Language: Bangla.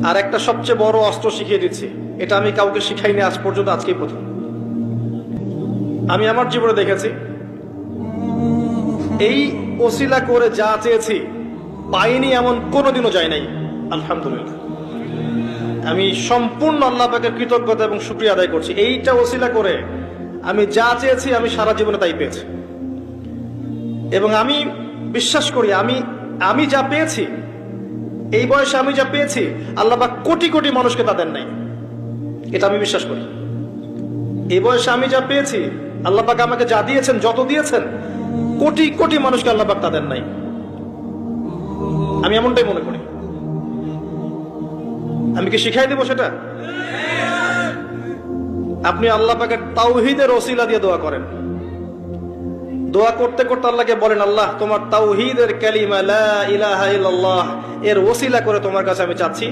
আর একটা সবচেয়ে বড় অস্ত্র শিখিয়ে দিচ্ছি, এটা আমি কাউকে শিখাইনি আজ পর্যন্ত, আজকেই প্রথম। আমি আমার জীবনে দেখেছি, এই ওসিলা করে যা চেয়েছি পাইনি এমন কোনোদিনও যায় নাই। আলহামদুলিল্লাহ, আমি সম্পূর্ণ আল্লাহ পাকের কৃতজ্ঞতা এবং শুকরিয়া আদায় করছি। এইটা ওসিলা করে আমি যা চেয়েছি আমি সারা জীবনে তাই পেয়েছি। এবং আমি বিশ্বাস করি আমি যা পেয়েছি, এই বয়সে আমি যা পেয়েছি, আল্লাহ পাক কোটি কোটি মানুষকে তা দেন নাই। এটা আমি বিশ্বাস করি। এই বয়সে আমি যা পেয়েছি, আল্লাহ পাক আমাকে যা দিয়েছেন, যত দিয়েছেন, কোটি কোটি মানুষকে আল্লাহ পাক তা দেন নাই। আমি এমনটাই মনে করি। আমি কি শিখাই দেব সেটা? আপনি আল্লাহ পাকের তাওহীদের ওসিলা দিয়ে দোয়া করেন। দোয়া করতে করতে আল্লাহকে বলেন, আল্লাহ তোমার তাওহীদের কালিমা লা ইলাহা ইল্লাল্লাহ এর ওসিলা করে তোমার কাছে আমি চাচ্ছি